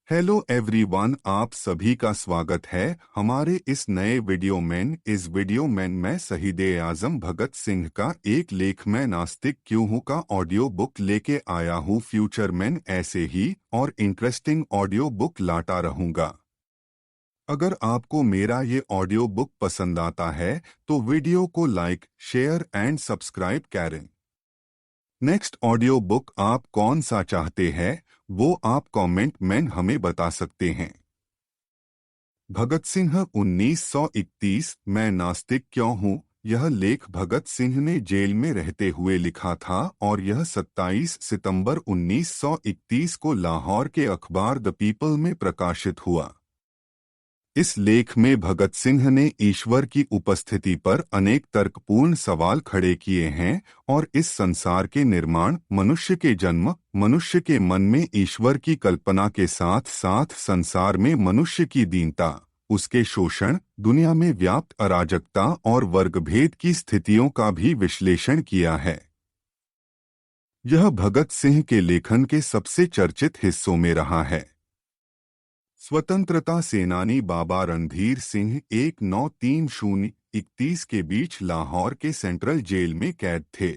Hello everyone, आप सभी का स्वागत है हमारे इस नए वीडियो में। इस वीडियो में मैं शहीद-ए-आज़म भगत सिंह का एक लेख मैं नास्तिक क्यों हूँ का ऑडियो बुक लेके आया हूँ। फ्यूचर में ऐसे ही और इंटरेस्टिंग ऑडियो बुक लाता रहूँगा। अगर आपको मेरा ये ऑडियो बुक पसंद आता है तो वीडियो को लाइक, शेयर एंड सब्सक्राइब करें। नेक्स्ट ऑडियो बुक आप कौन सा चाहते हैं वो आप कमेंट में हमें बता सकते हैं। भगत सिंह 1931 मैं नास्तिक क्यों हूँ। यह लेख भगत सिंह ने जेल में रहते हुए लिखा था और यह 27 सितंबर 1931 को लाहौर के अखबार द पीपल में प्रकाशित हुआ। इस लेख में भगत सिंह ने ईश्वर की उपस्थिति पर अनेक तर्कपूर्ण सवाल खड़े किए हैं और इस संसार के निर्माण, मनुष्य के जन्म, मनुष्य के मन में ईश्वर की कल्पना के साथ साथ संसार में मनुष्य की दीनता, उसके शोषण, दुनिया में व्याप्त अराजकता और वर्गभेद की स्थितियों का भी विश्लेषण किया है। यह भगत सिंह के लेखन के सबसे चर्चित हिस्सों में रहा है। स्वतंत्रता सेनानी बाबा रणधीर सिंह 1930-31 के बीच लाहौर के सेंट्रल जेल में कैद थे।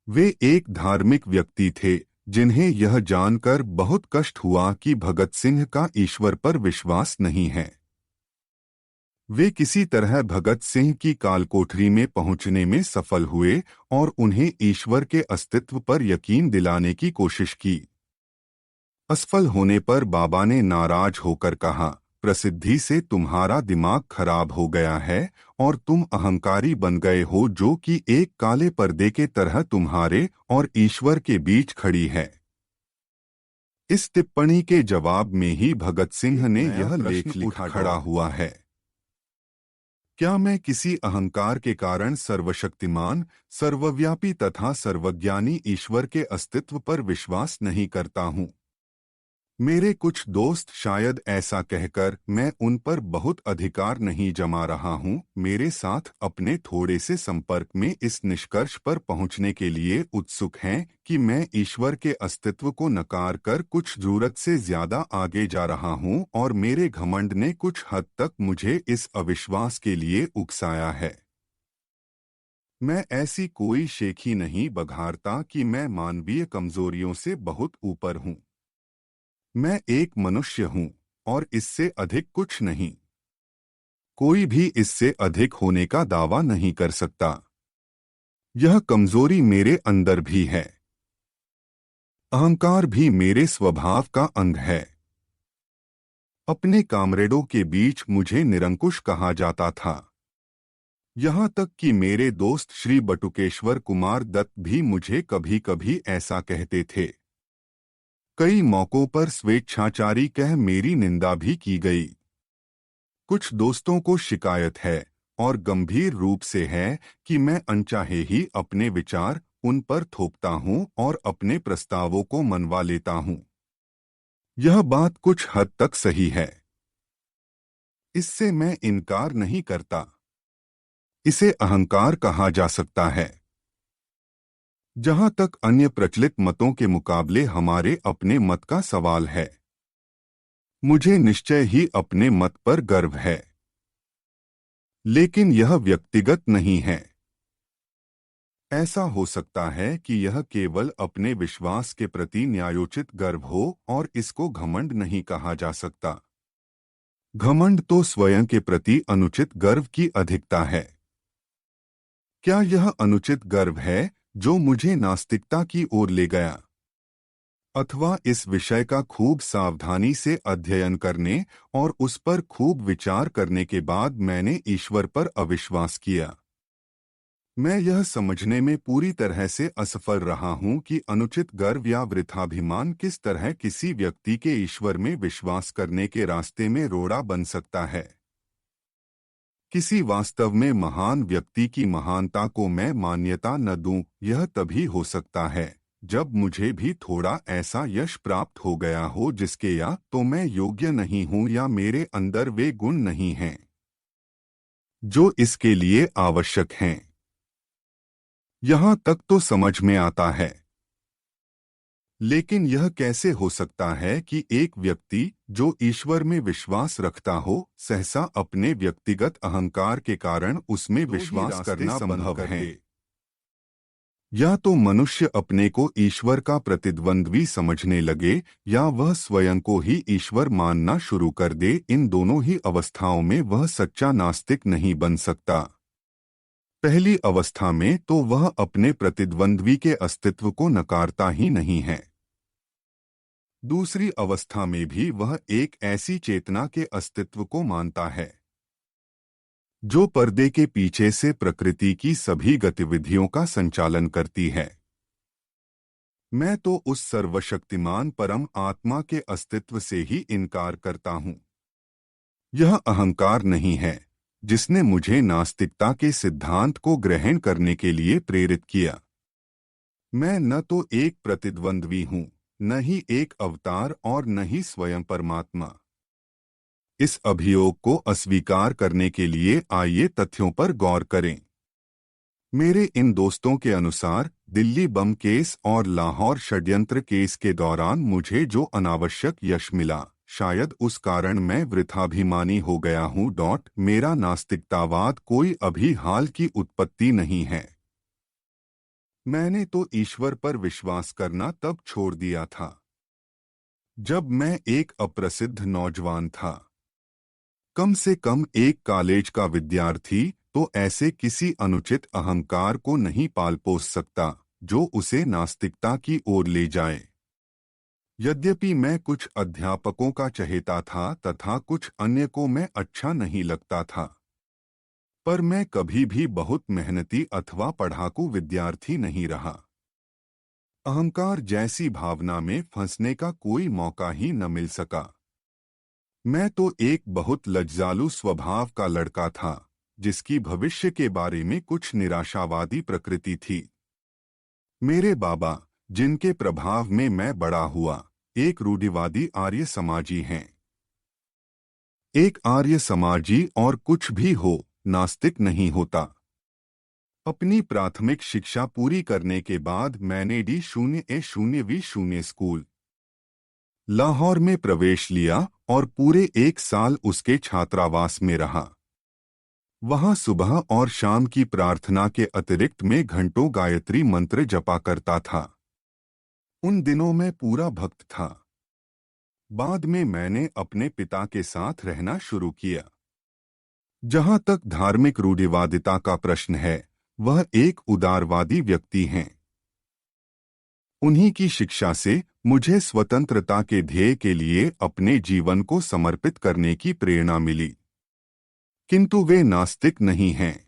वे एक धार्मिक व्यक्ति थे जिन्हें यह जानकर बहुत कष्ट हुआ कि भगत सिंह का ईश्वर पर विश्वास नहीं है। वे किसी तरह भगत सिंह की कालकोठरी में पहुंचने में सफल हुए और उन्हें ईश्वर के अस्तित्व पर यकीन दिलाने की कोशिश की। असफल होने पर बाबा ने नाराज होकर कहा, प्रसिद्धि से तुम्हारा दिमाग खराब हो गया है और तुम अहंकारी बन गए हो जो कि एक काले पर्दे के तरह तुम्हारे और ईश्वर के बीच खड़ी है। इस टिप्पणी के जवाब में ही भगत सिंह ने यह लेख लिखा खड़ा हुआ है। क्या मैं किसी अहंकार के कारण सर्वशक्तिमान, सर्वव्यापी तथा सर्वज्ञानी ईश्वर के अस्तित्व पर विश्वास नहीं करता हूँ? मेरे कुछ दोस्त शायद ऐसा कहकर मैं उन पर बहुत अधिकार नहीं जमा रहा हूं, मेरे साथ अपने थोड़े से संपर्क में इस निष्कर्ष पर पहुंचने के लिए उत्सुक हैं कि मैं ईश्वर के अस्तित्व को नकार कर कुछ जरूरत से ज्यादा आगे जा रहा हूं और मेरे घमंड ने कुछ हद तक मुझे इस अविश्वास के लिए उकसाया है। मैं ऐसी कोई शेखी नहीं बघारता कि मैं मानवीय कमजोरियों से बहुत ऊपर हूं। मैं एक मनुष्य हूँ और इससे अधिक कुछ नहीं। कोई भी इससे अधिक होने का दावा नहीं कर सकता। यह कमजोरी मेरे अंदर भी है। अहंकार भी मेरे स्वभाव का अंग है। अपने कामरेडों के बीच मुझे निरंकुश कहा जाता था। यहाँ तक कि मेरे दोस्त श्री बटुकेश्वर कुमार दत्त भी मुझे कभी कभी ऐसा कहते थे। कई मौकों पर स्वेच्छाचारी कह मेरी निंदा भी की गई। कुछ दोस्तों को शिकायत है और गंभीर रूप से है कि मैं अनचाहे ही अपने विचार उन पर थोपता हूं और अपने प्रस्तावों को मनवा लेता हूं। यह बात कुछ हद तक सही है। इससे मैं इनकार नहीं करता। इसे अहंकार कहा जा सकता है। जहां तक अन्य प्रचलित मतों के मुकाबले हमारे अपने मत का सवाल है, मुझे निश्चय ही अपने मत पर गर्व है। लेकिन यह व्यक्तिगत नहीं है। ऐसा हो सकता है कि यह केवल अपने विश्वास के प्रति न्यायोचित गर्व हो और इसको घमंड नहीं कहा जा सकता। घमंड तो स्वयं के प्रति अनुचित गर्व की अधिकता है। क्या यह अनुचित गर्व है जो मुझे नास्तिकता की ओर ले गया? अथवा इस विषय का खूब सावधानी से अध्ययन करने और उस पर खूब विचार करने के बाद मैंने ईश्वर पर अविश्वास किया? मैं यह समझने में पूरी तरह से असफल रहा हूं कि अनुचित गर्व या वृथाभिमान किस तरह किसी व्यक्ति के ईश्वर में विश्वास करने के रास्ते में रोड़ा बन सकता है। किसी वास्तव में महान व्यक्ति की महानता को मैं मान्यता न दूं, यह तभी हो सकता है जब मुझे भी थोड़ा ऐसा यश प्राप्त हो गया हो जिसके या तो मैं योग्य नहीं हूं या मेरे अंदर वे गुण नहीं हैं जो इसके लिए आवश्यक हैं। यहाँ तक तो समझ में आता है। लेकिन यह कैसे हो सकता है कि एक व्यक्ति जो ईश्वर में विश्वास रखता हो, सहसा अपने व्यक्तिगत अहंकार के कारण उसमें विश्वास करना बंद कर दे? या तो मनुष्य अपने को ईश्वर का प्रतिद्वंद्वी समझने लगे, या वह स्वयं को ही ईश्वर मानना शुरू कर दे। इन दोनों ही अवस्थाओं में वह सच्चा नास्तिक नहीं बन सकता। पहली अवस्था में तो वह अपने प्रतिद्वंद्वी के अस्तित्व को नकारता ही नहीं है। दूसरी अवस्था में भी वह एक ऐसी चेतना के अस्तित्व को मानता है जो पर्दे के पीछे से प्रकृति की सभी गतिविधियों का संचालन करती है। मैं तो उस सर्वशक्तिमान परम आत्मा के अस्तित्व से ही इनकार करता हूँ। यह अहंकार नहीं है जिसने मुझे नास्तिकता के सिद्धांत को ग्रहण करने के लिए प्रेरित किया। मैं न तो एक प्रतिद्वंद्वी हूँ, न ही एक अवतार और न ही स्वयं परमात्मा। इस अभियोग को अस्वीकार करने के लिए आइए तथ्यों पर गौर करें। मेरे इन दोस्तों के अनुसार दिल्ली बम केस और लाहौर षड्यंत्र केस के दौरान मुझे जो अनावश्यक यश मिला, शायद उस कारण मैं वृथाभिमानी हो गया हूँ। मेरा नास्तिकतावाद कोई अभी हाल की उत्पत्ति नहीं है। मैंने तो ईश्वर पर विश्वास करना तब छोड़ दिया था जब मैं एक अप्रसिद्ध नौजवान था, कम से कम एक कॉलेज का विद्यार्थी तो ऐसे किसी अनुचित अहंकार को नहीं पाल पोस सकता जो उसे नास्तिकता की ओर ले जाए। यद्यपि मैं कुछ अध्यापकों का चहेता था तथा कुछ अन्य को मैं अच्छा नहीं लगता था, पर मैं कभी भी बहुत मेहनती अथवा पढ़ाकू विद्यार्थी नहीं रहा। अहंकार जैसी भावना में फंसने का कोई मौका ही न मिल सका। मैं तो एक बहुत लज्जालू स्वभाव का लड़का था जिसकी भविष्य के बारे में कुछ निराशावादी प्रकृति थी। मेरे बाबा, जिनके प्रभाव में मैं बड़ा हुआ, एक रूढ़िवादी आर्य समाजी हैं। एक आर्य समाजी और कुछ भी हो, नास्तिक नहीं होता। अपनी प्राथमिक शिक्षा पूरी करने के बाद मैंने D0A0V0 स्कूल लाहौर में प्रवेश लिया और पूरे एक साल उसके छात्रावास में रहा। वहां सुबह और शाम की प्रार्थना के अतिरिक्त मैं घंटों गायत्री मंत्र जपा करता था। उन दिनों मैं पूरा भक्त था। बाद में मैंने अपने पिता के साथ रहना शुरू किया। जहां तक धार्मिक रूढ़िवादिता का प्रश्न है, वह एक उदारवादी व्यक्ति हैं। उन्हीं की शिक्षा से मुझे स्वतंत्रता के ध्येय के लिए अपने जीवन को समर्पित करने की प्रेरणा मिली। किंतु वे नास्तिक नहीं हैं।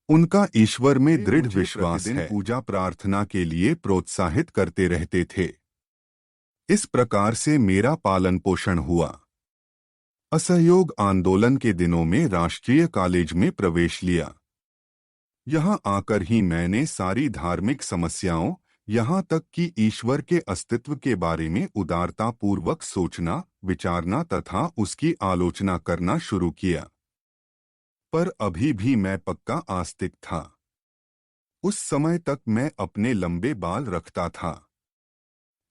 उनका ईश्वर में दृढ़ विश्वास है। पूजा प्रार्थना के लिए प्रोत्साहित करते रहते थे। इस प्रकार से मेरा पालन पोषण हुआ। असहयोग आंदोलन के दिनों में राष्ट्रीय कॉलेज में प्रवेश लिया। यहाँ आकर ही मैंने सारी धार्मिक समस्याओं, यहाँ तक कि ईश्वर के अस्तित्व के बारे में उदारतापूर्वक सोचना, विचारना तथा उसकी आलोचना करना शुरू किया। पर अभी भी मैं पक्का आस्तिक था। उस समय तक मैं अपने लंबे बाल रखता था।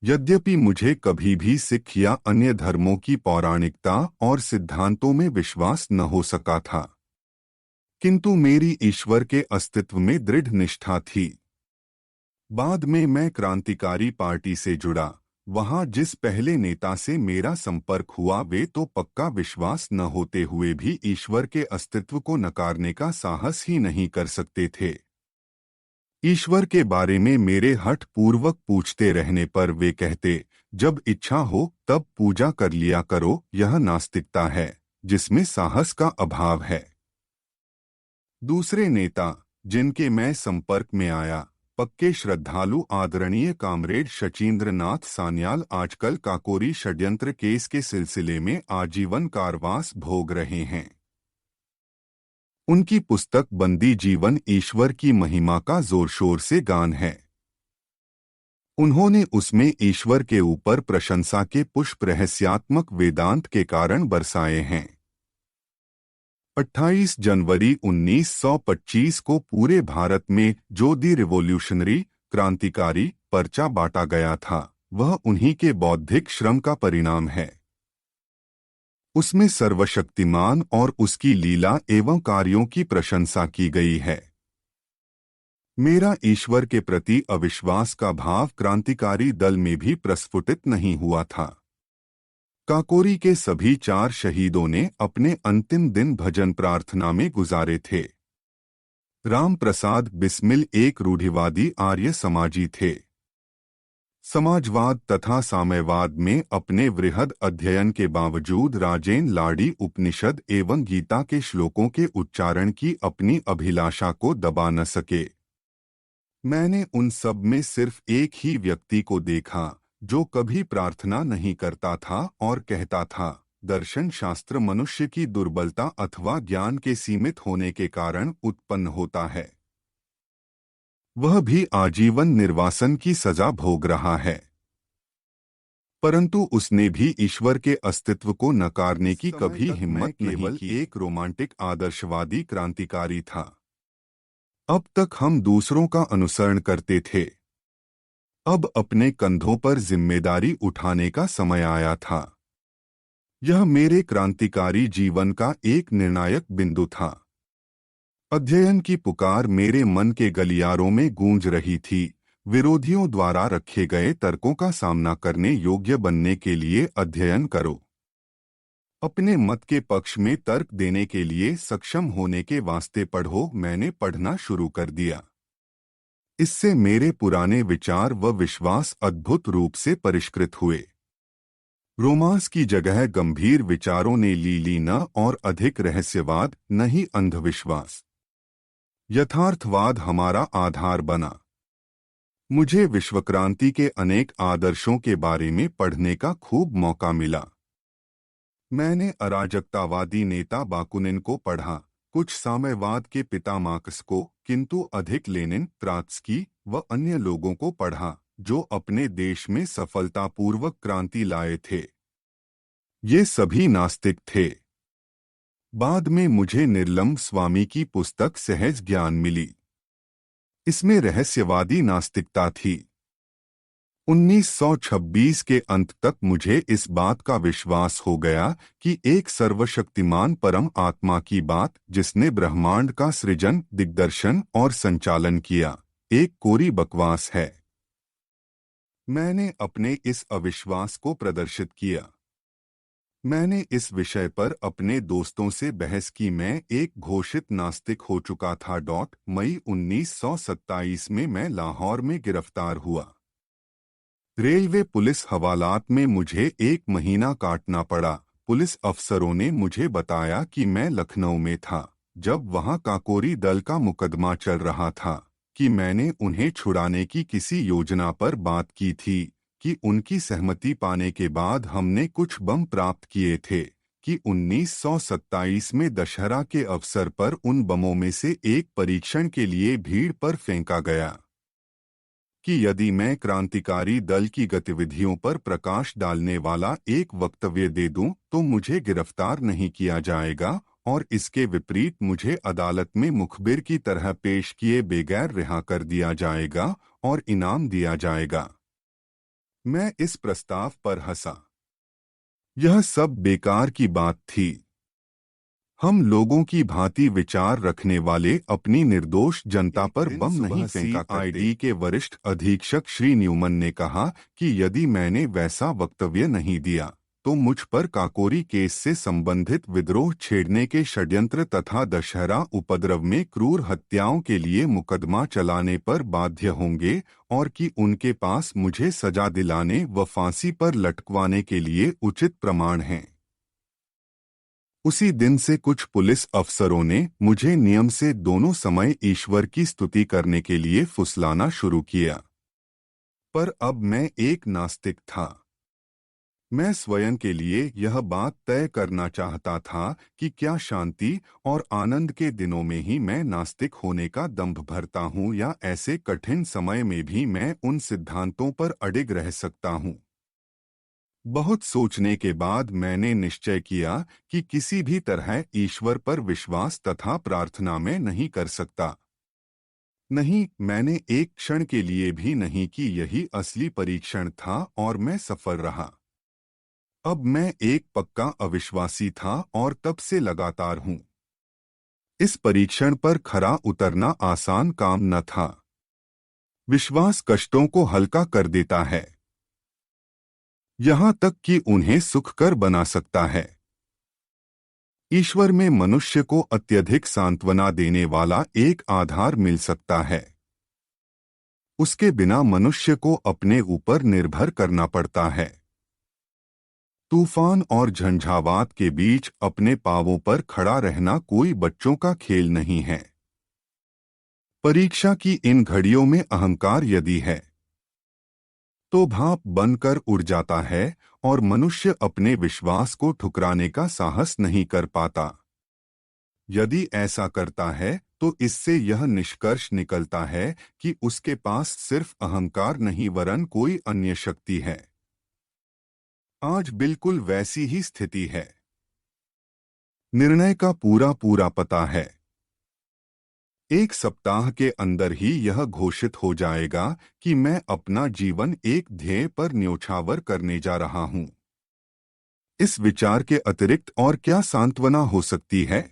यद्यपि मुझे कभी भी सिख या अन्य धर्मों की पौराणिकता और सिद्धांतों में विश्वास न हो सका था, किंतु मेरी ईश्वर के अस्तित्व में दृढ़ निष्ठा थी। बाद में मैं क्रांतिकारी पार्टी से जुड़ा। वहां जिस पहले नेता से मेरा संपर्क हुआ, वे तो पक्का विश्वास न होते हुए भी ईश्वर के अस्तित्व को नकारने का साहस ही नहीं कर सकते थे। ईश्वर के बारे में मेरे हठ पूर्वक पूछते रहने पर वे कहते, जब इच्छा हो तब पूजा कर लिया करो, यह नास्तिकता है जिसमें साहस का अभाव है। दूसरे नेता जिनके मैं संपर्क में आया, पक्के श्रद्धालु आदरणीय कामरेड शचीन्द्र नाथ सान्याल आजकल काकोरी षड्यंत्र केस के सिलसिले में आजीवन कारावास भोग रहे हैं। उनकी पुस्तक बंदी जीवन ईश्वर की महिमा का जोर शोर से गान है। उन्होंने उसमें ईश्वर के ऊपर प्रशंसा के पुष्प रहस्यात्मक वेदांत के कारण बरसाए हैं। 28 जनवरी 1925 को पूरे भारत में जो दी रिवॉल्यूशनरी क्रांतिकारी पर्चा बांटा गया था, वह उन्हीं के बौद्धिक श्रम का परिणाम है। उसमें सर्वशक्तिमान और उसकी लीला एवं कार्यों की प्रशंसा की गई है। मेरा ईश्वर के प्रति अविश्वास का भाव क्रांतिकारी दल में भी प्रस्फुटित नहीं हुआ था। काकोरी के सभी 4 शहीदों ने अपने अंतिम दिन भजन प्रार्थना में गुजारे थे। राम प्रसाद बिस्मिल एक रूढ़िवादी आर्य समाजी थे। समाजवाद तथा साम्यवाद में अपने वृहद अध्ययन के बावजूद राजेन लाडी उपनिषद एवं गीता के श्लोकों के उच्चारण की अपनी अभिलाषा को दबा न सके। मैंने उन सब में सिर्फ एक ही व्यक्ति को देखा जो कभी प्रार्थना नहीं करता था और कहता था, दर्शन शास्त्र मनुष्य की दुर्बलता अथवा ज्ञान के सीमित होने के कारण उत्पन्न होता है। वह भी आजीवन निर्वासन की सजा भोग रहा है, परंतु उसने भी ईश्वर के अस्तित्व को नकारने की कभी हिम्मत नहीं की। एक रोमांटिक आदर्शवादी क्रांतिकारी था। अब तक हम दूसरों का अनुसरण करते थे, अब अपने कंधों पर जिम्मेदारी उठाने का समय आया था। यह मेरे क्रांतिकारी जीवन का एक निर्णायक बिंदु था। अध्ययन की पुकार मेरे मन के गलियारों में गूंज रही थी। विरोधियों द्वारा रखे गए तर्कों का सामना करने योग्य बनने के लिए अध्ययन करो। अपने मत के पक्ष में तर्क देने के लिए सक्षम होने के वास्ते पढ़ो। मैंने पढ़ना शुरू कर दिया। इससे मेरे पुराने विचार व विश्वास अद्भुत रूप से परिष्कृत हुए। रोमांस की जगह गंभीर विचारों ने ली न और अधिक रहस्यवाद, न ही अंधविश्वास। यथार्थवाद हमारा आधार बना। मुझे विश्वक्रांति के अनेक आदर्शों के बारे में पढ़ने का खूब मौका मिला। मैंने अराजकतावादी नेता बाकुनिन को पढ़ा, कुछ साम्यवाद के पिता मार्क्स को, किंतु अधिक लेनिन, ट्रॉत्स्की व अन्य लोगों को पढ़ा जो अपने देश में सफलतापूर्वक क्रांति लाए थे। ये सभी नास्तिक थे। बाद में मुझे निर्लम्ब स्वामी की पुस्तक सहज ज्ञान मिली। इसमें रहस्यवादी नास्तिकता थी। 1926 के अंत तक मुझे इस बात का विश्वास हो गया कि एक सर्वशक्तिमान परम आत्मा की बात, जिसने ब्रह्मांड का सृजन, दिग्दर्शन और संचालन किया, एक कोरी बकवास है। मैंने अपने इस अविश्वास को प्रदर्शित किया। मैंने इस विषय पर अपने दोस्तों से बहस की। मैं एक घोषित नास्तिक हो चुका था। मई 1927 में मैं लाहौर में गिरफ्तार हुआ। रेलवे पुलिस हवालात में मुझे 1 महीना काटना पड़ा। पुलिस अफसरों ने मुझे बताया कि मैं लखनऊ में था जब वहां काकोरी दल का मुकदमा चल रहा था, कि मैंने उन्हें छुड़ाने की किसी योजना पर बात की थी, कि उनकी सहमति पाने के बाद हमने कुछ बम प्राप्त किए थे, कि 1927 में दशहरा के अवसर पर उन बमों में से एक परीक्षण के लिए भीड़ पर फेंका गया, कि यदि मैं क्रांतिकारी दल की गतिविधियों पर प्रकाश डालने वाला एक वक्तव्य दे दूं तो मुझे गिरफ्तार नहीं किया जाएगा और इसके विपरीत मुझे अदालत में मुखबिर की तरह पेश किए बगैर रिहा कर दिया जाएगा और इनाम दिया जाएगा। मैं इस प्रस्ताव पर हंसा। यह सब बेकार की बात थी। हम लोगों की भांति विचार रखने वाले अपनी निर्दोष जनता पर बम नहीं फेंका करते। CID के वरिष्ठ अधीक्षक श्री न्यूमन ने कहा कि यदि मैंने वैसा वक्तव्य नहीं दिया तो मुझ पर काकोरी केस से संबंधित विद्रोह छेड़ने के षड्यंत्र तथा दशहरा उपद्रव में क्रूर हत्याओं के लिए मुकदमा चलाने पर बाध्य होंगे और कि उनके पास मुझे सजा दिलाने व फांसी पर लटकवाने के लिए उचित प्रमाण हैं। उसी दिन से कुछ पुलिस अफसरों ने मुझे नियम से दोनों समय ईश्वर की स्तुति करने के लिए फुसलाना शुरू किया। पर अब मैं एक नास्तिक था। मैं स्वयं के लिए यह बात तय करना चाहता था कि क्या शांति और आनंद के दिनों में ही मैं नास्तिक होने का दंभ भरता हूँ या ऐसे कठिन समय में भी मैं उन सिद्धांतों पर अडिग रह सकता हूँ। बहुत सोचने के बाद मैंने निश्चय किया कि किसी भी तरह ईश्वर पर विश्वास तथा प्रार्थना में नहीं कर सकता। नहीं, मैंने एक क्षण के लिए भी नहीं कि यही असली परीक्षण था और मैं सफल रहा। अब मैं एक पक्का अविश्वासी था और तब से लगातार हूं। इस परीक्षण पर खरा उतरना आसान काम न था। विश्वास कष्टों को हल्का कर देता है, यहां तक कि उन्हें सुखकर बना सकता है। ईश्वर में मनुष्य को अत्यधिक सांत्वना देने वाला एक आधार मिल सकता है। उसके बिना मनुष्य को अपने ऊपर निर्भर करना पड़ता है। तूफान और झंझावात के बीच अपने पांवों पर खड़ा रहना कोई बच्चों का खेल नहीं है। परीक्षा की इन घड़ियों में अहंकार यदि है तो भाप बनकर उड़ जाता है और मनुष्य अपने विश्वास को ठुकराने का साहस नहीं कर पाता। यदि ऐसा करता है तो इससे यह निष्कर्ष निकलता है कि उसके पास सिर्फ अहंकार नहीं वरन कोई अन्य शक्ति है। आज बिल्कुल वैसी ही स्थिति है। निर्णय का पूरा पूरा पता है। एक सप्ताह के अंदर ही यह घोषित हो जाएगा कि मैं अपना जीवन एक ध्येय पर न्योछावर करने जा रहा हूं। इस विचार के अतिरिक्त और क्या सांत्वना हो सकती है?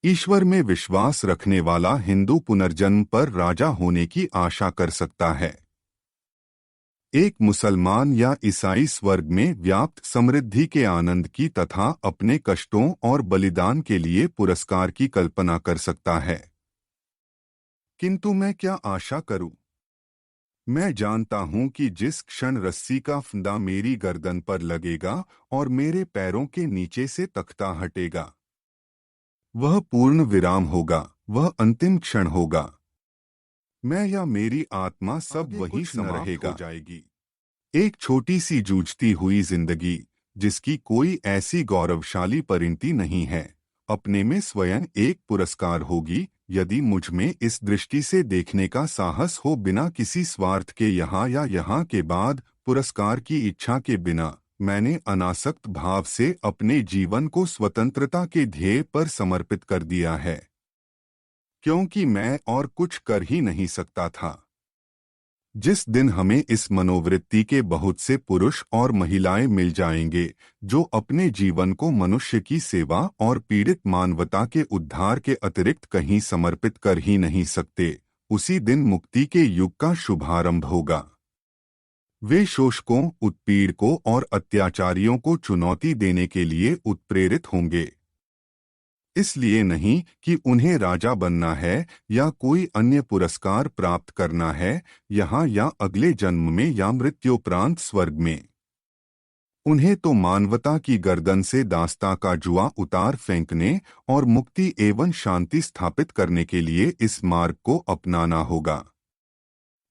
ईश्वर में विश्वास रखने वाला हिंदू पुनर्जन्म पर राजा होने की आशा कर सकता है। एक मुसलमान या ईसाई स्वर्ग में व्याप्त समृद्धि के आनंद की तथा अपने कष्टों और बलिदान के लिए पुरस्कार की कल्पना कर सकता है। किंतु मैं क्या आशा करूं? मैं जानता हूं कि जिस क्षण रस्सी का फंदा मेरी गर्दन पर लगेगा और मेरे पैरों के नीचे से तख्ता हटेगा, वह पूर्ण विराम होगा, वह अंतिम क्षण होगा। मैं या मेरी आत्मा सब वहीं समाप्त हो जाएगी। एक छोटी सी जूझती हुई जिंदगी, जिसकी कोई ऐसी गौरवशाली परिणति नहीं है, अपने में स्वयं एक पुरस्कार होगी यदि मुझ में इस दृष्टि से देखने का साहस हो, बिना किसी स्वार्थ के यहाँ या यहाँ के बाद, पुरस्कार की इच्छा के बिना। मैंने अनासक्त भाव से अपने जीवन को स्वतंत्रता के ध्येय पर समर्पित कर दिया है, क्योंकि मैं और कुछ कर ही नहीं सकता था। जिस दिन हमें इस मनोवृत्ति के बहुत से पुरुष और महिलाएं मिल जाएंगे जो अपने जीवन को मनुष्य की सेवा और पीड़ित मानवता के उद्धार के अतिरिक्त कहीं समर्पित कर ही नहीं सकते, उसी दिन मुक्ति के युग का शुभारंभ होगा। वे शोषकों, उत्पीड़कों और अत्याचारियों को चुनौती देने के लिए उत्प्रेरित होंगे। इसलिए नहीं कि उन्हें राजा बनना है या कोई अन्य पुरस्कार प्राप्त करना है, यहाँ या अगले जन्म में या मृत्योपरांत स्वर्ग में। उन्हें तो मानवता की गर्दन से दास्तां का जुआ उतार फेंकने और मुक्ति एवं शांति स्थापित करने के लिए इस मार्ग को अपनाना होगा।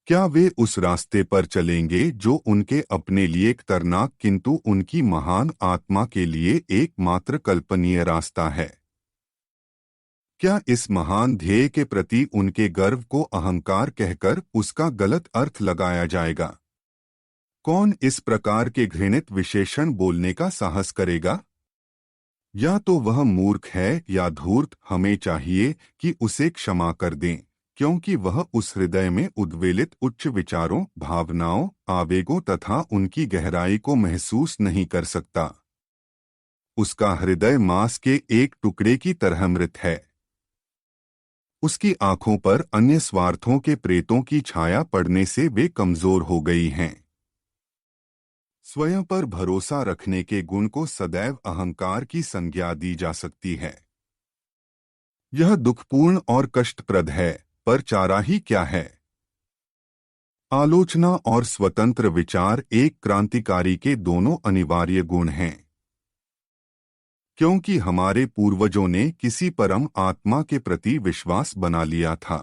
क्या वे उस रास्ते पर चलेंगे जो उनके अपने लिए खतरनाक किंतु उनकी महान आत्मा के लिए एकमात्र कल्पनीय रास्ता है? क्या इस महान ध्येय के प्रति उनके गर्व को अहंकार कहकर उसका गलत अर्थ लगाया जाएगा? कौन इस प्रकार के घृणित विशेषण बोलने का साहस करेगा? या तो वह मूर्ख है या धूर्त। हमें चाहिए कि उसे क्षमा कर दें, क्योंकि वह उस हृदय में उद्वेलित उच्च विचारों, भावनाओं, आवेगों तथा उनकी गहराई को महसूस नहीं कर सकता। उसका हृदय मांस के एक टुकड़े की तरह मृत है। उसकी आंखों पर अन्य स्वार्थों के प्रेतों की छाया पड़ने से वे कमजोर हो गई हैं। स्वयं पर भरोसा रखने के गुण को सदैव अहंकार की संज्ञा दी जा सकती है। यह दुखपूर्ण और कष्टप्रद है, पर चारा ही क्या है? आलोचना और स्वतंत्र विचार एक क्रांतिकारी के दोनों अनिवार्य गुण हैं, क्योंकि हमारे पूर्वजों ने किसी परम आत्मा के प्रति विश्वास बना लिया था।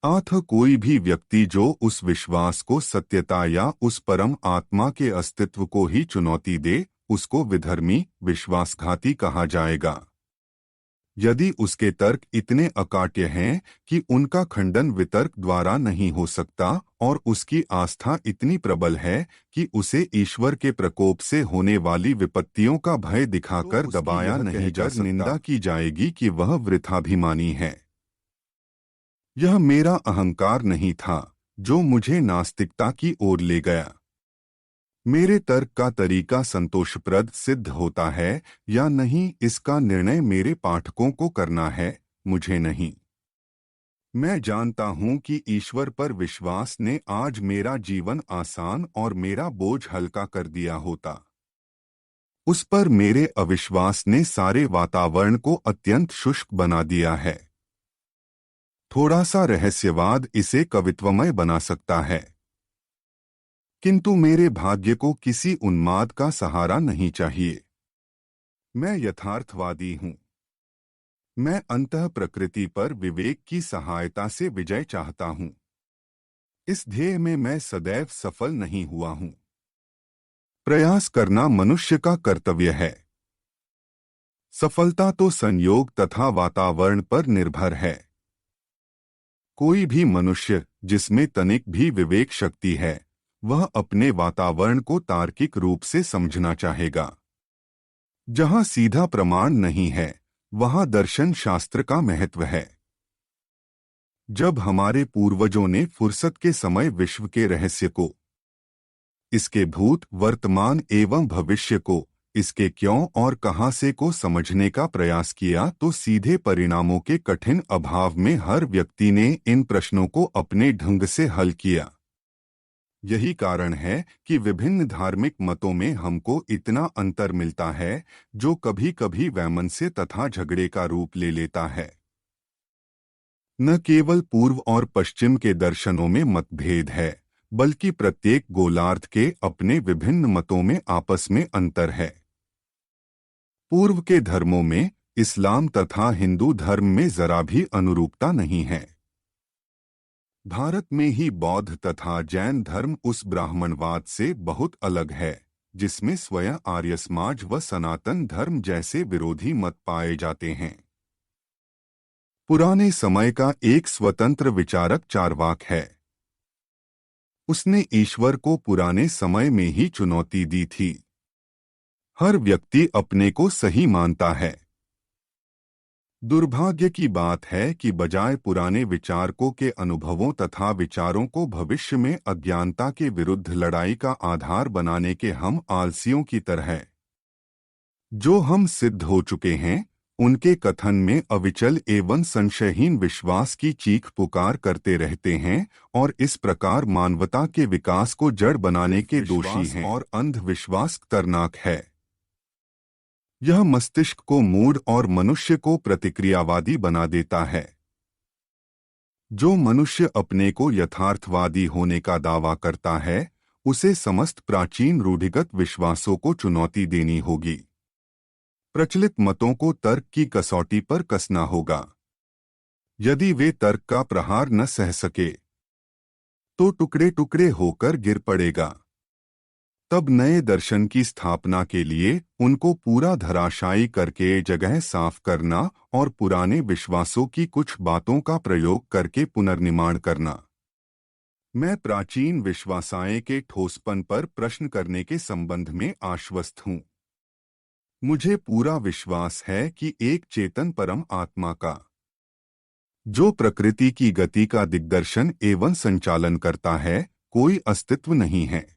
अतः कोई भी व्यक्ति जो उस विश्वास को सत्यता या उस परम आत्मा के अस्तित्व को ही चुनौती दे, उसको विधर्मी, विश्वासघाती कहा जाएगा। यदि उसके तर्क इतने अकाट्य हैं कि उनका खंडन वितर्क द्वारा नहीं हो सकता और उसकी आस्था इतनी प्रबल है कि उसे ईश्वर के प्रकोप से होने वाली विपत्तियों का भय दिखाकर दबाया नहीं जा सकता, निंदा की जाएगी कि वह वृथाभिमानी है। यह मेरा अहंकार नहीं था जो मुझे नास्तिकता की ओर ले गया। मेरे तर्क का तरीका संतोषप्रद सिद्ध होता है या नहीं, इसका निर्णय मेरे पाठकों को करना है, मुझे नहीं। मैं जानता हूं कि ईश्वर पर विश्वास ने आज मेरा जीवन आसान और मेरा बोझ हल्का कर दिया होता। उस पर मेरे अविश्वास ने सारे वातावरण को अत्यंत शुष्क बना दिया है। थोड़ा सा रहस्यवाद इसे कवित्वमय बना सकता है, किंतु मेरे भाग्य को किसी उन्माद का सहारा नहीं चाहिए। मैं यथार्थवादी हूं। मैं अंतः प्रकृति पर विवेक की सहायता से विजय चाहता हूं। इस ध्येय में मैं सदैव सफल नहीं हुआ हूं। प्रयास करना मनुष्य का कर्तव्य है। सफलता तो संयोग तथा वातावरण पर निर्भर है। कोई भी मनुष्य जिसमें तनिक भी विवेक शक्ति है, वह अपने वातावरण को तार्किक रूप से समझना चाहेगा। जहां सीधा प्रमाण नहीं है, वहां दर्शन शास्त्र का महत्व है। जब हमारे पूर्वजों ने फुर्सत के समय विश्व के रहस्य को, इसके भूत, वर्तमान एवं भविष्य को, इसके क्यों और कहां से को समझने का प्रयास किया, तो सीधे परिणामों के कठिन अभाव में हर व्यक्ति ने इन प्रश्नों को अपने ढंग से हल किया। यही कारण है कि विभिन्न धार्मिक मतों में हमको इतना अंतर मिलता है, जो कभी कभी वैमनस्य तथा झगड़े का रूप ले लेता है। न केवल पूर्व और पश्चिम के दर्शनों में मतभेद है, बल्कि प्रत्येक गोलार्ध के अपने विभिन्न मतों में आपस में अंतर है। पूर्व के धर्मों में, इस्लाम तथा हिंदू धर्म में जरा भी अनुरूपता नहीं है। भारत में ही बौद्ध तथा जैन धर्म उस ब्राह्मणवाद से बहुत अलग है, जिसमें स्वयं आर्य समाज व सनातन धर्म जैसे विरोधी मत पाए जाते हैं। पुराने समय का एक स्वतंत्र विचारक चार्वाक है। उसने ईश्वर को पुराने समय में ही चुनौती दी थी। हर व्यक्ति अपने को सही मानता है। दुर्भाग्य की बात है कि बजाय पुराने विचारकों के अनुभवों तथा विचारों को भविष्य में अज्ञानता के विरुद्ध लड़ाई का आधार बनाने के हम आलसियों की तरह, जो हम सिद्ध हो चुके हैं, उनके कथन में अविचल एवं संशयहीन विश्वास की चीख पुकार करते रहते हैं और इस प्रकार मानवता के विकास को जड़ बनाने के दोषी हैं। और अंधविश्वास खतरनाक है। यह मस्तिष्क को मूढ़ और मनुष्य को प्रतिक्रियावादी बना देता है। जो मनुष्य अपने को यथार्थवादी होने का दावा करता है, उसे समस्त प्राचीन रूढ़िगत विश्वासों को चुनौती देनी होगी। प्रचलित मतों को तर्क की कसौटी पर कसना होगा। यदि वे तर्क का प्रहार न सह सके, तो टुकड़े टुकड़े होकर गिर पड़ेगा। तब नए दर्शन की स्थापना के लिए उनको पूरा धराशायी करके जगह साफ करना और पुराने विश्वासों की कुछ बातों का प्रयोग करके पुनर्निर्माण करना। मैं प्राचीन विश्वासाएं के ठोसपन पर प्रश्न करने के संबंध में आश्वस्त हूं। मुझे पूरा विश्वास है कि एक चेतन परम आत्मा का, जो प्रकृति की गति का दिग्दर्शन एवं संचालन करता है, कोई अस्तित्व नहीं है।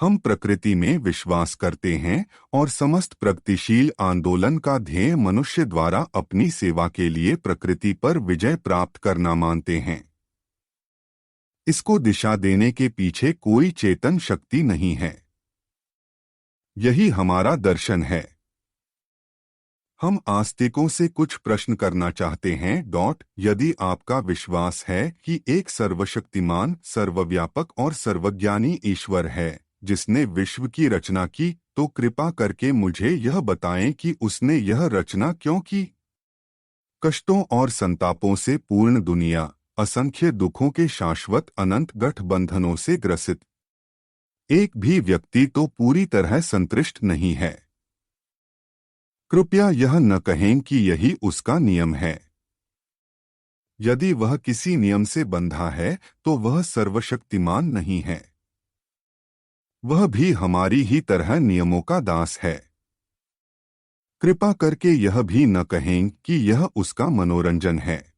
हम प्रकृति में विश्वास करते हैं और समस्त प्रगतिशील आंदोलन का ध्येय मनुष्य द्वारा अपनी सेवा के लिए प्रकृति पर विजय प्राप्त करना मानते हैं। इसको दिशा देने के पीछे कोई चेतन शक्ति नहीं है। यही हमारा दर्शन है। हम आस्तिकों से कुछ प्रश्न करना चाहते हैं। यदि आपका विश्वास है कि एक सर्वशक्तिमान, सर्वव्यापक और सर्वज्ञानी ईश्वर है, जिसने विश्व की रचना की, तो कृपा करके मुझे यह बताएं कि उसने यह रचना क्यों की। कष्टों और संतापों से पूर्ण दुनिया, असंख्य दुखों के शाश्वत अनंत गठबंधनों से ग्रसित एक भी व्यक्ति तो पूरी तरह संतुष्ट नहीं है। कृपया यह न कहें कि यही उसका नियम है। यदि वह किसी नियम से बंधा है, तो वह सर्वशक्तिमान नहीं है। वह भी हमारी ही तरह नियमों का दास है। कृपा करके यह भी न कहें कि यह उसका मनोरंजन है।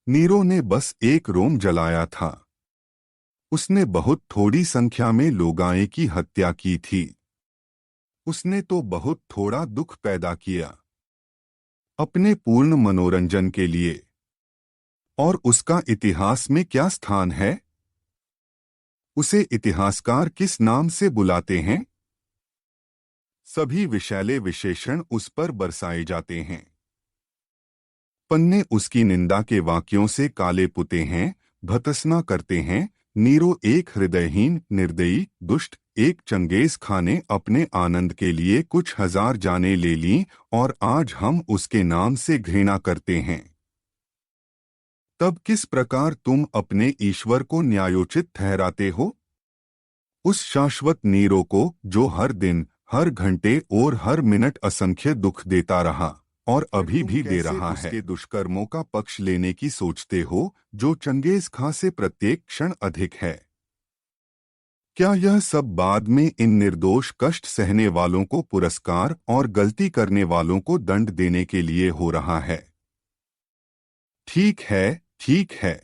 नीरो ने बस एक रोम जलाया था। उसने बहुत थोड़ी संख्या में लोगाए की हत्या की थी। उसने तो बहुत थोड़ा दुख पैदा किया अपने पूर्ण मनोरंजन के लिए। और उसका इतिहास में क्या स्थान है? उसे इतिहासकार किस नाम से बुलाते हैं? सभी विशैले विशेषण उस पर बरसाए जाते हैं। पन्ने उसकी निंदा के वाक्यों से काले पुते हैं, भत्सना करते हैं। नीरो एक हृदयहीन, निर्दयी, दुष्ट, एक चंगेज खां ने अपने आनंद के लिए कुछ हजार जानें ले लीं और आज हम उसके नाम से घृणा करते हैं। तब किस प्रकार तुम अपने ईश्वर को न्यायोचित ठहराते हो? उस शाश्वत नीरो को जो हर दिन, हर घंटे और हर मिनट असंख्य दुख देता रहा और अभी भी दे रहा है। उसके दुष्कर्मों का पक्ष लेने की सोचते हो जो चंगेज खां से प्रत्येक क्षण अधिक है। क्या यह सब बाद में इन निर्दोष कष्ट सहने वालों को पुरस्कार और गलती करने वालों को दंड देने के लिए हो रहा है? ठीक है, ठीक है।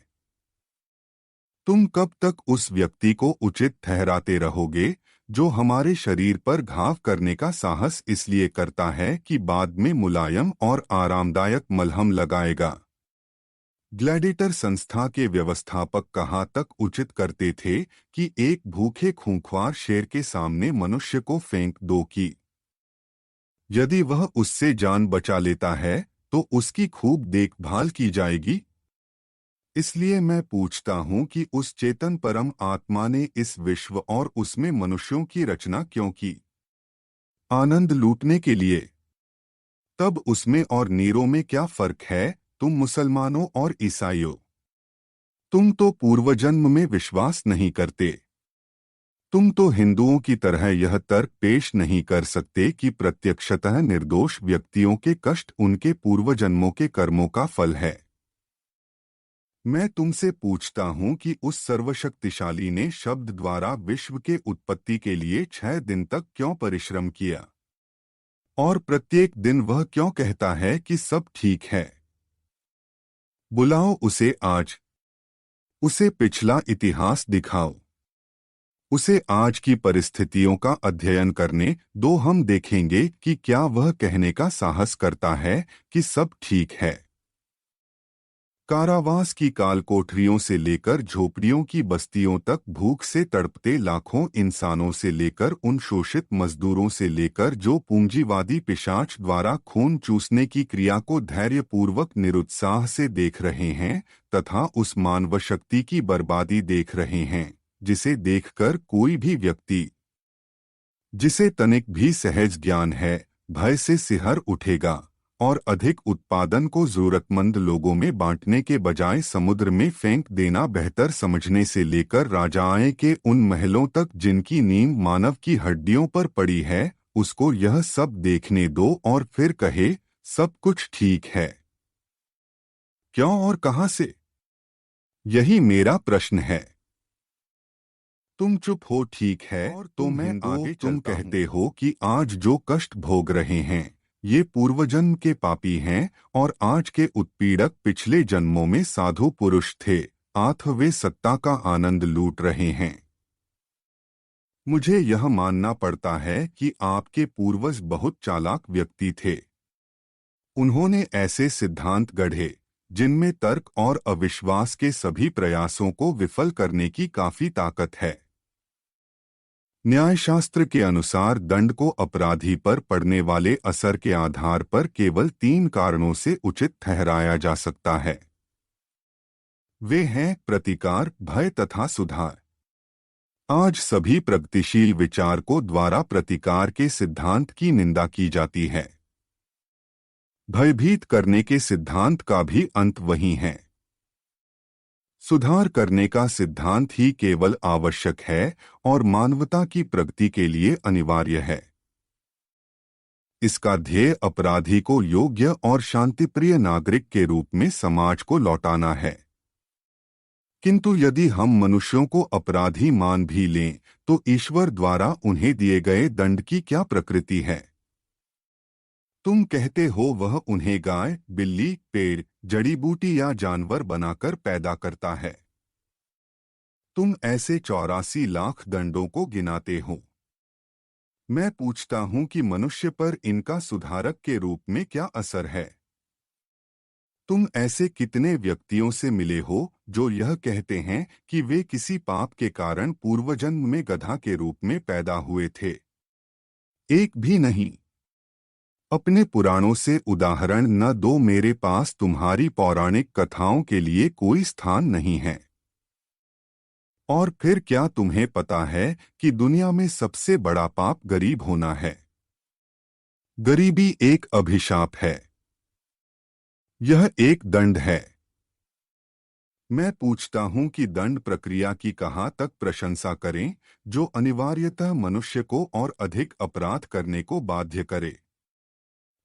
तुम कब तक उस व्यक्ति को उचित ठहराते रहोगे जो हमारे शरीर पर घाव करने का साहस इसलिए करता है कि बाद में मुलायम और आरामदायक मलहम लगाएगा? ग्लैडिएटर संस्था के व्यवस्थापक कहाँ तक उचित करते थे कि एक भूखे खूंखार शेर के सामने मनुष्य को फेंक दो कि यदि वह उससे जान बचा लेता है तो उसकी खूब देखभाल की जाएगी। इसलिए मैं पूछता हूँ कि उस चेतन परम आत्मा ने इस विश्व और उसमें मनुष्यों की रचना क्यों की? आनंद लूटने के लिए। तब उसमें और नीरो में क्या फर्क है, तुम मुसलमानों और ईसाइयों? तुम तो पूर्वजन्म में विश्वास नहीं करते। तुम तो हिंदुओं की तरह यह तर्क पेश नहीं कर सकते कि प्रत्यक्षतः निर्दोष व्यक्तियों के कष्ट उनके पूर्वजन्मों के कर्मों का फल है। मैं तुमसे पूछता हूँ कि उस सर्वशक्तिशाली ने शब्द द्वारा विश्व के उत्पत्ति के लिए 6 दिन तक क्यों परिश्रम किया? और प्रत्येक दिन वह क्यों कहता है कि सब ठीक है? बुलाओ उसे आज। उसे पिछला इतिहास दिखाओ। उसे आज की परिस्थितियों का अध्ययन करने दो, हम देखेंगे कि क्या वह कहने का साहस करता है कि सब ठीक है। कारावास की काल कोठरियों से लेकर झोपड़ियों की बस्तियों तक, भूख से तड़पते लाखों इंसानों से लेकर उन शोषित मजदूरों से लेकर जो पूंजीवादी पिशाच द्वारा खून चूसने की क्रिया को धैर्यपूर्वक निरुत्साह से देख रहे हैं तथा उस मानव शक्ति की बर्बादी देख रहे हैं जिसे देखकर कोई भी व्यक्ति जिसे तनिक भी सहज ज्ञान है भय से सिहर उठेगा और अधिक उत्पादन को जरूरतमंद लोगों में बांटने के बजाय समुद्र में फेंक देना बेहतर समझने से लेकर राजाओं के उन महलों तक जिनकी नींव मानव की हड्डियों पर पड़ी है, उसको यह सब देखने दो और फिर कहे सब कुछ ठीक है। क्यों और कहां से? यही मेरा प्रश्न है। तुम चुप हो, ठीक है, और तो मैं आगे तुम कहते हो कि आज जो कष्ट भोग रहे हैं ये पूर्वजन्म के पापी हैं और आज के उत्पीड़क पिछले जन्मों में साधु पुरुष थे, आथ वे सत्ता का आनंद लूट रहे हैं। मुझे यह मानना पड़ता है कि आपके पूर्वज बहुत चालाक व्यक्ति थे। उन्होंने ऐसे सिद्धांत गढ़े जिनमें तर्क और अविश्वास के सभी प्रयासों को विफल करने की काफी ताकत है। न्यायशास्त्र के अनुसार दंड को अपराधी पर पड़ने वाले असर के आधार पर केवल 3 कारणों से उचित ठहराया जा सकता है। वे हैं प्रतिकार, भय तथा सुधार। आज सभी प्रगतिशील विचारकों द्वारा प्रतिकार के सिद्धांत की निंदा की जाती है। भयभीत करने के सिद्धांत का भी अंत वही है। सुधार करने का सिद्धांत ही केवल आवश्यक है और मानवता की प्रगति के लिए अनिवार्य है। इसका ध्येय अपराधी को योग्य और शांतिप्रिय नागरिक के रूप में समाज को लौटाना है। किंतु यदि हम मनुष्यों को अपराधी मान भी लें तो ईश्वर द्वारा उन्हें दिए गए दंड की क्या प्रकृति है? तुम कहते हो वह उन्हें गाय, बिल्ली, पेड़, जड़ी बूटी या जानवर बनाकर पैदा करता है। तुम ऐसे 84 लाख दंडों को गिनाते हो। मैं पूछता हूं कि मनुष्य पर इनका सुधारक के रूप में क्या असर है। तुम ऐसे कितने व्यक्तियों से मिले हो जो यह कहते हैं कि वे किसी पाप के कारण पूर्वजन्म में गधा के रूप में पैदा हुए थे? एक भी नहीं। अपने पुराणों से उदाहरण न दो, मेरे पास तुम्हारी पौराणिक कथाओं के लिए कोई स्थान नहीं है। और फिर क्या तुम्हें पता है कि दुनिया में सबसे बड़ा पाप गरीब होना है? गरीबी एक अभिशाप है। यह एक दंड है। मैं पूछता हूं कि दंड प्रक्रिया की कहाँ तक प्रशंसा करें, जो अनिवार्यतः मनुष्य को और अधिक अपराध करने को बाध्य करे।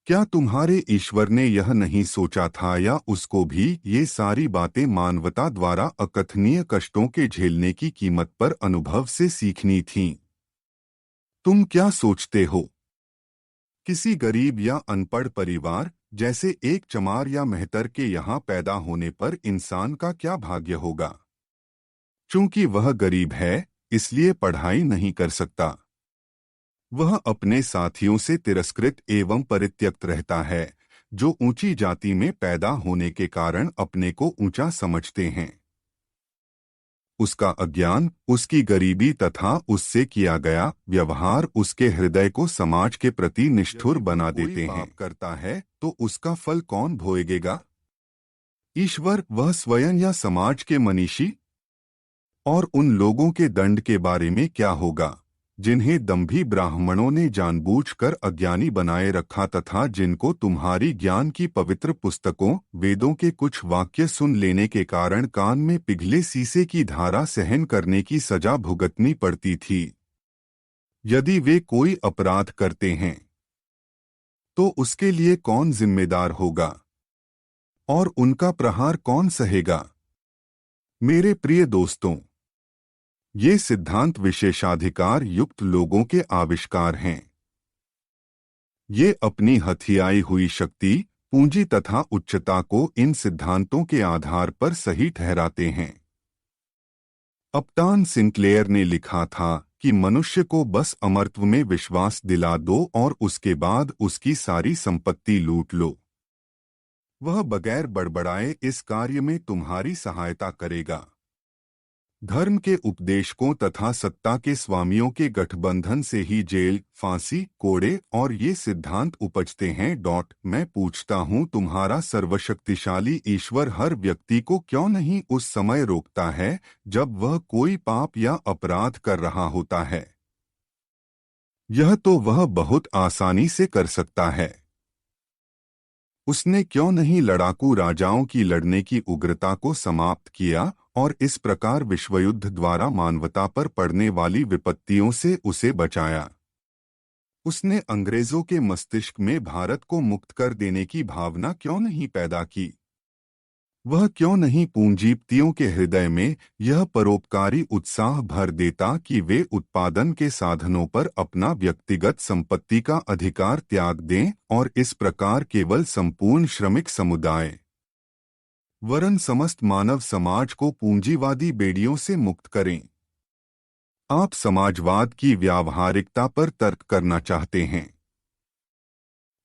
क्या तुम्हारे ईश्वर ने यह नहीं सोचा था या उसको भी ये सारी बातें मानवता द्वारा अकथनीय कष्टों के झेलने की कीमत पर अनुभव से सीखनी थीं? तुम क्या सोचते हो? किसी गरीब या अनपढ़ परिवार जैसे एक चमार या मेहतर के यहाँ पैदा होने पर इंसान का क्या भाग्य होगा? चूंकि वह गरीब है, इसलिए पढ़ाई नहीं कर सकता। वह अपने साथियों से तिरस्कृत एवं परित्यक्त रहता है, जो ऊंची जाति में पैदा होने के कारण अपने को ऊंचा समझते हैं। उसका अज्ञान, उसकी गरीबी तथा उससे किया गया व्यवहार उसके हृदय को समाज के प्रति निष्ठुर बना देते हैं। करता है तो उसका फल कौन भोगेगा? ईश्वर, वह स्वयं या समाज के मनीषी? और उन लोगों के दंड के बारे में क्या होगा जिन्हें दंभी ब्राह्मणों ने जानबूझकर अज्ञानी बनाए रखा तथा जिनको तुम्हारी ज्ञान की पवित्र पुस्तकों, वेदों के कुछ वाक्य सुन लेने के कारण कान में पिघले शीशे की धारा सहन करने की सजा भुगतनी पड़ती थी? यदि वे कोई अपराध करते हैं तो उसके लिए कौन जिम्मेदार होगा और उनका प्रहार कौन सहेगा? मेरे प्रिय दोस्तों, ये सिद्धांत विशेषाधिकार युक्त लोगों के आविष्कार हैं। ये अपनी हथियाई हुई शक्ति, पूंजी तथा उच्चता को इन सिद्धांतों के आधार पर सही ठहराते हैं। अपटान सिंक्लेयर ने लिखा था कि मनुष्य को बस अमरत्व में विश्वास दिला दो और उसके बाद उसकी सारी संपत्ति लूट लो। वह बगैर बड़बड़ाए इस कार्य में तुम्हारी सहायता करेगा। धर्म के उपदेशकों तथा सत्ता के स्वामियों के गठबंधन से ही जेल, फांसी, कोड़े और ये सिद्धांत उपजते हैं। मैं पूछता हूँ, तुम्हारा सर्वशक्तिशाली ईश्वर हर व्यक्ति को क्यों नहीं उस समय रोकता है जब वह कोई पाप या अपराध कर रहा होता है? यह तो वह बहुत आसानी से कर सकता है। उसने क्यों नहीं लड़ाकू राजाओं की लड़ने की उग्रता को समाप्त किया और इस प्रकार विश्वयुद्ध द्वारा मानवता पर पड़ने वाली विपत्तियों से उसे बचाया? उसने अंग्रेजों के मस्तिष्क में भारत को मुक्त कर देने की भावना क्यों नहीं पैदा की? वह क्यों नहीं पूंजीपतियों के हृदय में यह परोपकारी उत्साह भर देता कि वे उत्पादन के साधनों पर अपना व्यक्तिगत संपत्ति का अधिकार त्याग दें और इस प्रकार केवल संपूर्ण श्रमिक समुदाय वरन समस्त मानव समाज को पूंजीवादी बेड़ियों से मुक्त करें? आप समाजवाद की व्यावहारिकता पर तर्क करना चाहते हैं।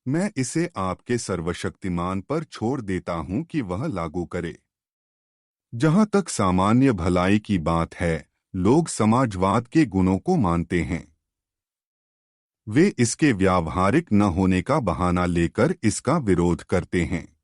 मैं इसे आपके सर्वशक्तिमान पर छोड़ देता हूं कि वह लागू करे। जहां तक सामान्य भलाई की बात है, लोग समाजवाद के गुणों को मानते हैं। वे इसके व्यावहारिक न होने का बहाना लेकर इसका विरोध करते हैं।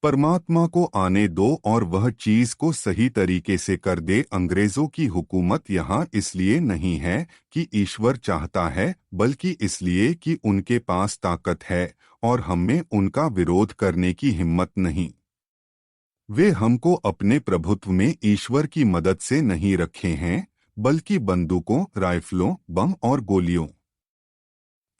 परमात्मा को आने दो और वह चीज को सही तरीके से कर दे। अंग्रेजों की हुकूमत यहाँ इसलिए नहीं है कि ईश्वर चाहता है, बल्कि इसलिए कि उनके पास ताकत है और हमें उनका विरोध करने की हिम्मत नहीं। वे हमको अपने प्रभुत्व में ईश्वर की मदद से नहीं रखे हैं, बल्कि बंदूकों, राइफलों, बम और गोलियों,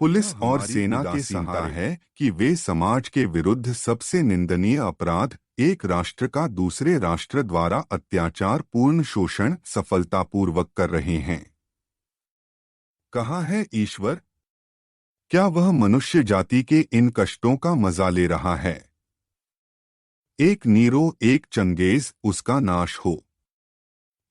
पुलिस और सेना के सहारे है कि वे समाज के विरुद्ध सबसे निंदनीय अपराध, एक राष्ट्र का दूसरे राष्ट्र द्वारा अत्याचार पूर्ण शोषण सफलतापूर्वक कर रहे हैं। कहाँ है ईश्वर? क्या वह मनुष्य जाति के इन कष्टों का मजा ले रहा है? एक नीरो, एक चंगेज, उसका नाश हो।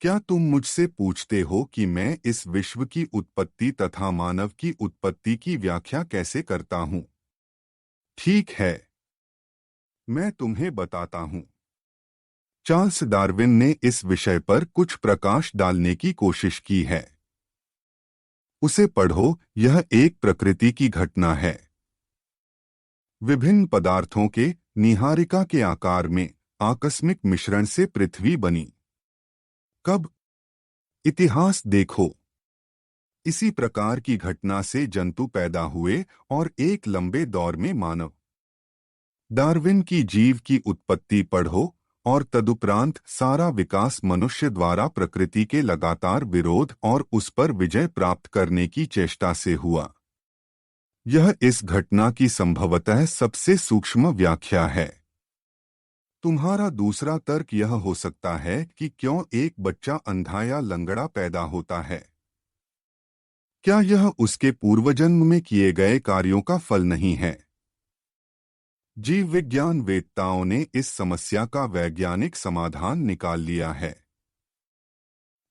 क्या तुम मुझसे पूछते हो कि मैं इस विश्व की उत्पत्ति तथा मानव की उत्पत्ति की व्याख्या कैसे करता हूं? ठीक है, मैं तुम्हें बताता हूं। चार्ल्स डार्विन ने इस विषय पर कुछ प्रकाश डालने की कोशिश की है। उसे पढ़ो, यह एक प्रकृति की घटना है। विभिन्न पदार्थों के निहारिका के आकार में आकस्मिक मिश्रण से पृथ्वी बनी। कब? इतिहास देखो। इसी प्रकार की घटना से जंतु पैदा हुए और एक लंबे दौर में मानव। डार्विन की जीव की उत्पत्ति पढ़ो और तदुपरांत सारा विकास मनुष्य द्वारा प्रकृति के लगातार विरोध और उस पर विजय प्राप्त करने की चेष्टा से हुआ। यह इस घटना की संभवतः सबसे सूक्ष्म व्याख्या है। तुम्हारा दूसरा तर्क यह हो सकता है कि क्यों एक बच्चा अंधा या लंगड़ा पैदा होता है? क्या यह उसके पूर्वजन्म में किए गए कार्यों का फल नहीं है? जीव विज्ञान वेत्ताओं ने इस समस्या का वैज्ञानिक समाधान निकाल लिया है।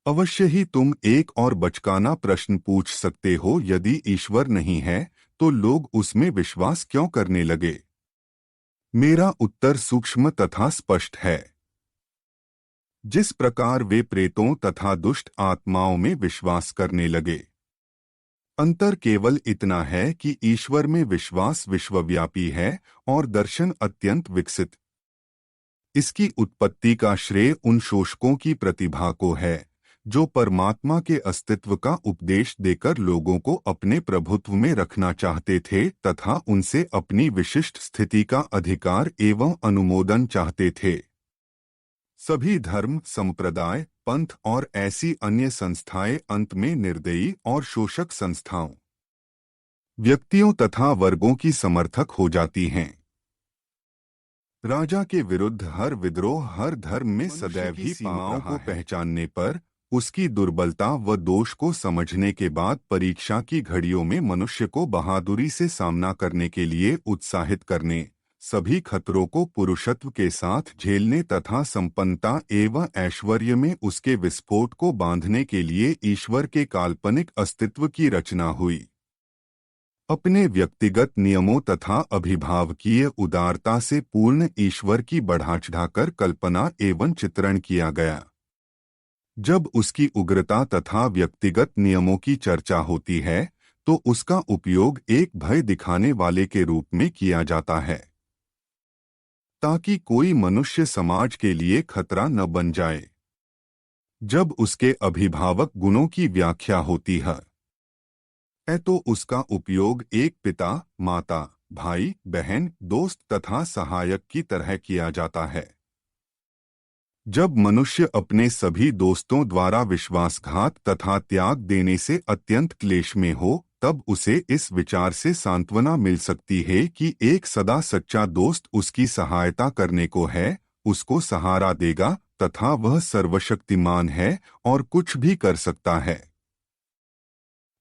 अवश्य ही तुम एक और बचकाना प्रश्न पूछ सकते हो, यदि ईश्वर नहीं है तो लोग उसमें विश्वास क्यों करने लगे? मेरा उत्तर सूक्ष्म तथा स्पष्ट है। जिस प्रकार वे प्रेतों तथा दुष्ट आत्माओं में विश्वास करने लगे। अंतर केवल इतना है कि ईश्वर में विश्वास विश्वव्यापी है और दर्शन अत्यंत विकसित। इसकी उत्पत्ति का श्रेय उन शोषकों की प्रतिभा को है जो परमात्मा के अस्तित्व का उपदेश देकर लोगों को अपने प्रभुत्व में रखना चाहते थे तथा उनसे अपनी विशिष्ट स्थिति का अधिकार एवं अनुमोदन चाहते थे। सभी धर्म, संप्रदाय, पंथ और ऐसी अन्य संस्थाएं अंत में निर्दयी और शोषक संस्थाओं, व्यक्तियों तथा वर्गों की समर्थक हो जाती हैं। राजा के विरुद्ध हर विद्रोह हर धर्म में सदैव ही सीमाओं को पहचानने पर, उसकी दुर्बलता व दोष को समझने के बाद परीक्षा की घड़ियों में मनुष्य को बहादुरी से सामना करने के लिए उत्साहित करने, सभी खतरों को पुरुषत्व के साथ झेलने तथा संपन्नता एवं ऐश्वर्य में उसके विस्फोट को बांधने के लिए ईश्वर के काल्पनिक अस्तित्व की रचना हुई। अपने व्यक्तिगत नियमों तथा अभिभावकीय उदारता से पूर्ण ईश्वर की बढ़ा-चढ़ाकर कल्पना एवं चित्रण किया गया। जब उसकी उग्रता तथा व्यक्तिगत नियमों की चर्चा होती है तो उसका उपयोग एक भय दिखाने वाले के रूप में किया जाता है, ताकि कोई मनुष्य समाज के लिए खतरा न बन जाए। जब उसके अभिभावक गुणों की व्याख्या होती है तो उसका उपयोग एक पिता, माता, भाई, बहन, दोस्त तथा सहायक की तरह किया जाता है। जब मनुष्य अपने सभी दोस्तों द्वारा विश्वासघात तथा त्याग देने से अत्यंत क्लेश में हो, तब उसे इस विचार से सांत्वना मिल सकती है कि एक सदा सच्चा दोस्त उसकी सहायता करने को है, उसको सहारा देगा तथा वह सर्वशक्तिमान है और कुछ भी कर सकता है।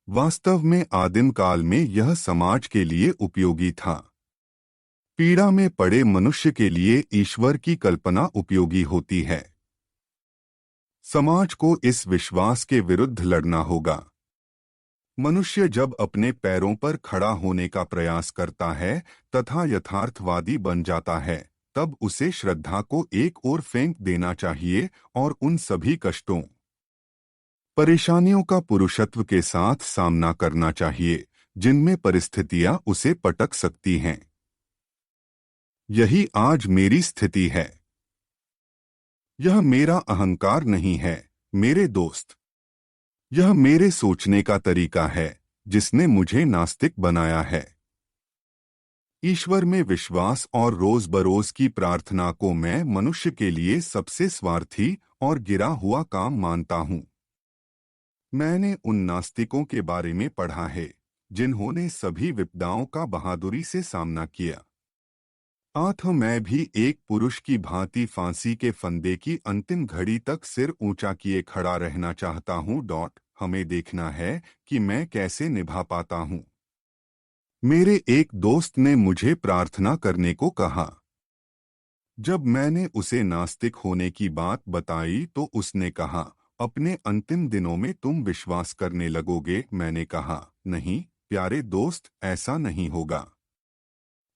वास्तव में आदिम काल में यह समाज के लिए उपयोगी था। पीड़ा में पड़े मनुष्य के लिए ईश्वर की कल्पना उपयोगी होती है। समाज को इस विश्वास के विरुद्ध लड़ना होगा। मनुष्य जब अपने पैरों पर खड़ा होने का प्रयास करता है तथा यथार्थवादी बन जाता है, तब उसे श्रद्धा को एक ओर फेंक देना चाहिए और उन सभी कष्टों, परेशानियों का पुरुषत्व के साथ सामना करना चाहिए जिनमें परिस्थितियां उसे पटक सकती हैं। यही आज मेरी स्थिति है। यह मेरा अहंकार नहीं है, मेरे दोस्त। यह मेरे सोचने का तरीका है जिसने मुझे नास्तिक बनाया है। ईश्वर में विश्वास और रोज बरोज की प्रार्थना को मैं मनुष्य के लिए सबसे स्वार्थी और गिरा हुआ काम मानता हूँ। मैंने उन नास्तिकों के बारे में पढ़ा है जिन्होंने सभी विपदाओं का बहादुरी से सामना किया। मैं भी एक पुरुष की भांति फांसी के फंदे की अंतिम घड़ी तक सिर ऊंचा किए खड़ा रहना चाहता हूँ। हमें देखना है कि मैं कैसे निभा पाता हूँ। मेरे एक दोस्त ने मुझे प्रार्थना करने को कहा। जब मैंने उसे नास्तिक होने की बात बताई तो उसने कहा, अपने अंतिम दिनों में तुम विश्वास करने लगोगे। मैंने कहा, नहीं प्यारे दोस्त, ऐसा नहीं होगा।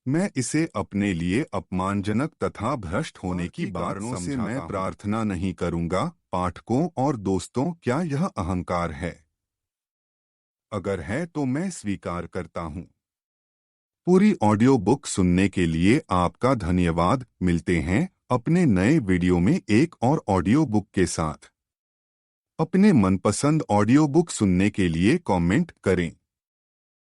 मैं इसे अपने लिए अपमानजनक तथा भ्रष्ट होने की कारणों से मैं प्रार्थना नहीं करूंगा। पाठकों और दोस्तों, क्या यह अहंकार है? अगर है तो मैं स्वीकार करता हूं। पूरी ऑडियो बुक सुनने के लिए आपका धन्यवाद। मिलते हैं अपने नए वीडियो में एक और ऑडियो बुक के साथ। अपने मनपसंद ऑडियो बुक सुनने के लिए कमेंट करें।